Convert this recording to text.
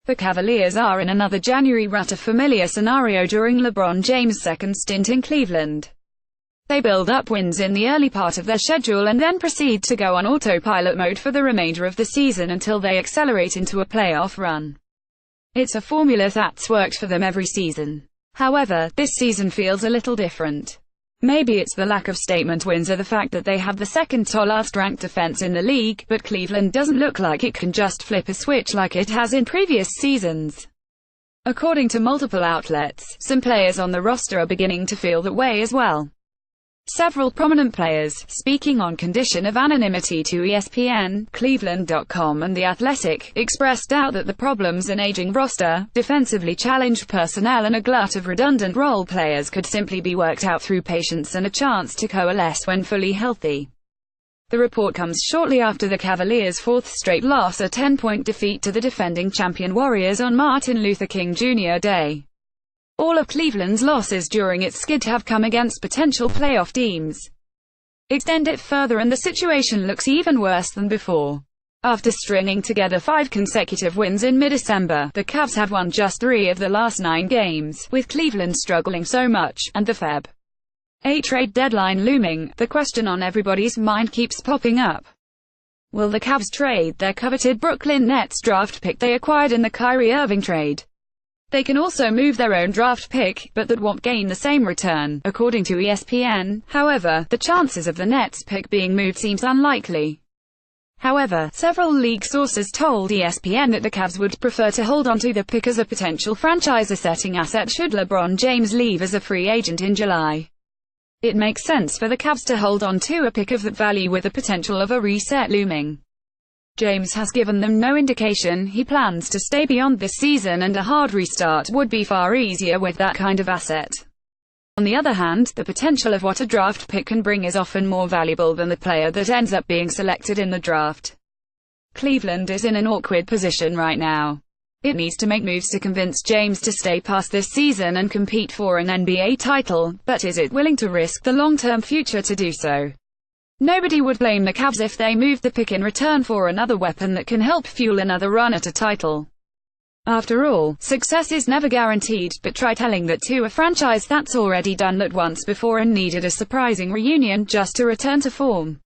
The Cavaliers are in another January rut, a familiar scenario during LeBron James' second stint in Cleveland. They build up wins in the early part of their schedule and then proceed to go on autopilot mode for the remainder of the season until they accelerate into a playoff run. It's a formula that's worked for them every season. However, this season feels a little different. Maybe it's the lack of statement wins or the fact that they have the second to last ranked defense in the league, but Cleveland doesn't look like it can just flip a switch like it has in previous seasons. According to multiple outlets, some players on the roster are beginning to feel that way as well. Several prominent players, speaking on condition of anonymity to ESPN, Cleveland.com and The Athletic, expressed doubt that the problems an aging roster, defensively challenged personnel and a glut of redundant role players could simply be worked out through patience and a chance to coalesce when fully healthy. The report comes shortly after the Cavaliers' fourth straight loss, a 10-point defeat to the defending champion Warriors on Martin Luther King Jr. Day. All of Cleveland's losses during its skid have come against potential playoff teams. Extend it further and the situation looks even worse than before. After stringing together 5 consecutive wins in mid-December, the Cavs have won just 3 of the last 9 games, with Cleveland struggling so much, and the Feb. 8 trade deadline looming. The question on everybody's mind keeps popping up. Will the Cavs trade their coveted Brooklyn Nets draft pick they acquired in the Kyrie Irving trade? They can also move their own draft pick, but that won't gain the same return, according to ESPN. However, the chances of the Nets pick being moved seems unlikely. However, several league sources told ESPN that the Cavs would prefer to hold onto the pick as a potential franchise-setting asset should LeBron James leave as a free agent in July. It makes sense for the Cavs to hold on to a pick of that value with the potential of a reset looming. James has given them no indication he plans to stay beyond this season, and a hard restart would be far easier with that kind of asset. On the other hand, the potential of what a draft pick can bring is often more valuable than the player that ends up being selected in the draft. Cleveland is in an awkward position right now. It needs to make moves to convince James to stay past this season and compete for an NBA title, but is it willing to risk the long-term future to do so? Nobody would blame the Cavs if they moved the pick in return for another weapon that can help fuel another run at a title. After all, success is never guaranteed, but try telling that to a franchise that's already done that once before and needed a surprising reunion just to return to form.